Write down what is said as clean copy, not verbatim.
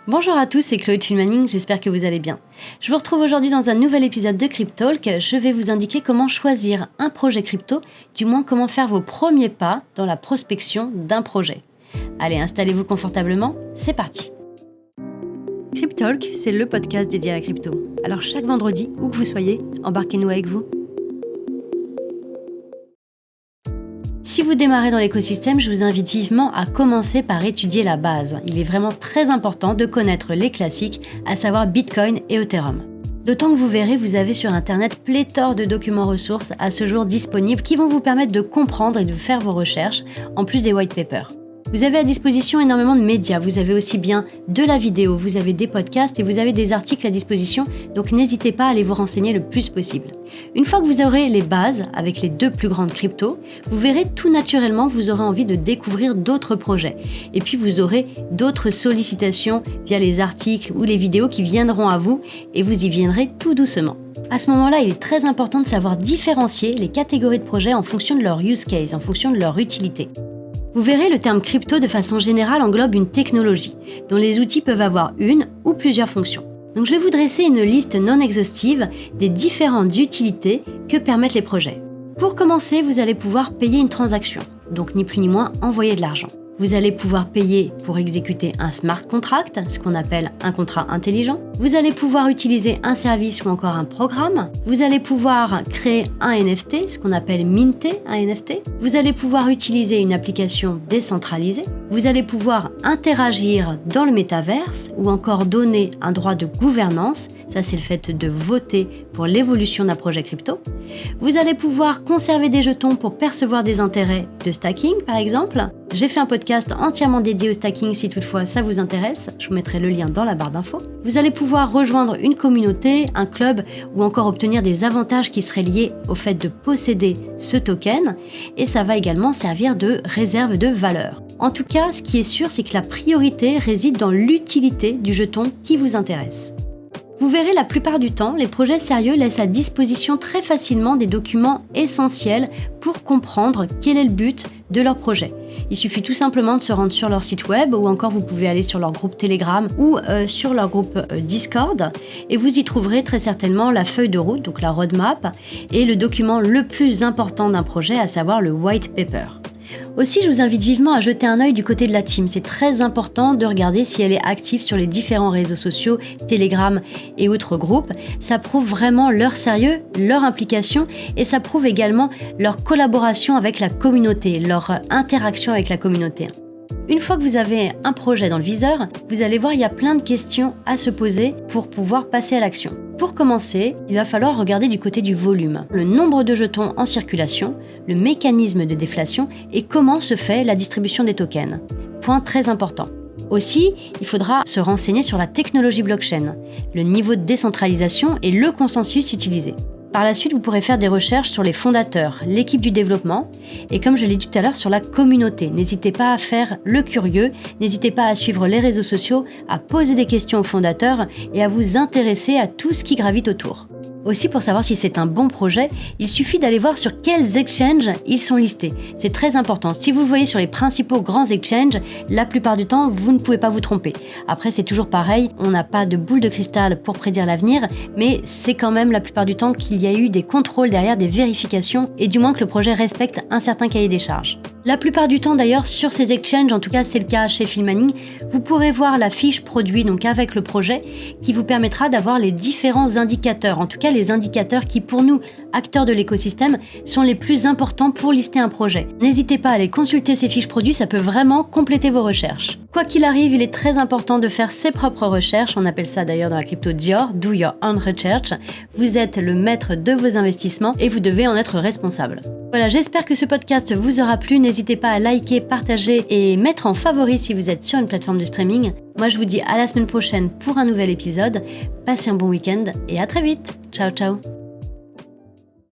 Bonjour à tous, c'est Chloé de Filmaning, j'espère que vous allez bien. Je vous retrouve aujourd'hui dans un nouvel épisode de Cryptalk. Je vais vous indiquer comment choisir un projet crypto, du moins comment faire vos premiers pas dans la prospection d'un projet. Allez, installez-vous confortablement, c'est parti. Cryptalk, c'est le podcast dédié à la crypto. Alors chaque vendredi, où que vous soyez, embarquez-nous avec vous. Si vous démarrez dans l'écosystème, je vous invite vivement à commencer par étudier la base. Il est vraiment très important de connaître les classiques, à savoir Bitcoin et Ethereum. D'autant que vous verrez, vous avez sur Internet pléthore de documents ressources à ce jour disponibles qui vont vous permettre de comprendre et de faire vos recherches, en plus des white papers. Vous avez à disposition énormément de médias, vous avez aussi bien de la vidéo, vous avez des podcasts et vous avez des articles à disposition, donc n'hésitez pas à aller vous renseigner le plus possible. Une fois que vous aurez les bases avec les deux plus grandes cryptos, vous verrez tout naturellement que vous aurez envie de découvrir d'autres projets. Et puis vous aurez d'autres sollicitations via les articles ou les vidéos qui viendront à vous et vous y viendrez tout doucement. À ce moment-là, il est très important de savoir différencier les catégories de projets en fonction de leur use case, en fonction de leur utilité. Vous verrez, le terme crypto de façon générale englobe une technologie, dont les outils peuvent avoir une ou plusieurs fonctions. Donc je vais vous dresser une liste non exhaustive des différentes utilités que permettent les projets. Pour commencer, vous allez pouvoir payer une transaction, donc ni plus ni moins envoyer de l'argent. Vous allez pouvoir payer pour exécuter un smart contract, ce qu'on appelle un contrat intelligent. Vous allez pouvoir utiliser un service ou encore un programme. Vous allez pouvoir créer un NFT, ce qu'on appelle minter un NFT. Vous allez pouvoir utiliser une application décentralisée. Vous allez pouvoir interagir dans le métaverse ou encore donner un droit de gouvernance. Ça, c'est le fait de voter pour l'évolution d'un projet crypto. Vous allez pouvoir conserver des jetons pour percevoir des intérêts de stacking, par exemple. J'ai fait un podcast entièrement dédié au stacking si toutefois ça vous intéresse. Je vous mettrai le lien dans la barre d'infos. Vous allez pouvoir rejoindre une communauté, un club ou encore obtenir des avantages qui seraient liés au fait de posséder ce token. Et ça va également servir de réserve de valeur. En tout cas, ce qui est sûr, c'est que la priorité réside dans l'utilité du jeton qui vous intéresse. Vous verrez, la plupart du temps, les projets sérieux laissent à disposition très facilement des documents essentiels pour comprendre quel est le but de leur projet. Il suffit tout simplement de se rendre sur leur site web ou encore vous pouvez aller sur leur groupe Telegram ou sur leur groupe Discord et vous y trouverez très certainement la feuille de route, donc la roadmap, et le document le plus important d'un projet, à savoir le white paper. Aussi, je vous invite vivement à jeter un œil du côté de la team. C'est très important de regarder si elle est active sur les différents réseaux sociaux, Telegram et autres groupes. Ça prouve vraiment leur sérieux, leur implication et ça prouve également leur collaboration avec la communauté, leur interaction avec la communauté. Une fois que vous avez un projet dans le viseur, vous allez voir, il y a plein de questions à se poser pour pouvoir passer à l'action. Pour commencer, il va falloir regarder du côté du volume, le nombre de jetons en circulation, le mécanisme de déflation et comment se fait la distribution des tokens. Point très important. Aussi, il faudra se renseigner sur la technologie blockchain, le niveau de décentralisation et le consensus utilisé. Par la suite, vous pourrez faire des recherches sur les fondateurs, l'équipe du développement et comme je l'ai dit tout à l'heure, sur la communauté. N'hésitez pas à faire le curieux, n'hésitez pas à suivre les réseaux sociaux, à poser des questions aux fondateurs et à vous intéresser à tout ce qui gravite autour. Aussi, pour savoir si c'est un bon projet, il suffit d'aller voir sur quels exchanges ils sont listés. C'est très important. Si vous le voyez sur les principaux grands exchanges, la plupart du temps, vous ne pouvez pas vous tromper. Après, c'est toujours pareil, on n'a pas de boule de cristal pour prédire l'avenir, mais c'est quand même la plupart du temps qu'il y a eu des contrôles derrière, des vérifications, et du moins que le projet respecte un certain cahier des charges. La plupart du temps d'ailleurs, sur ces exchanges, en tout cas c'est le cas chez Filmaning, vous pourrez voir la fiche produit donc avec le projet qui vous permettra d'avoir les différents indicateurs, en tout cas les indicateurs qui pour nous, acteurs de l'écosystème, sont les plus importants pour lister un projet. N'hésitez pas à aller consulter ces fiches produits, ça peut vraiment compléter vos recherches. Quoi qu'il arrive, il est très important de faire ses propres recherches, on appelle ça d'ailleurs dans la crypto Dior, do your own research. Vous êtes le maître de vos investissements et vous devez en être responsable. Voilà, j'espère que ce podcast vous aura plu. N'hésitez pas à liker, partager et mettre en favori si vous êtes sur une plateforme de streaming. Moi, je vous dis à la semaine prochaine pour un nouvel épisode. Passez un bon week-end et à très vite. Ciao, ciao.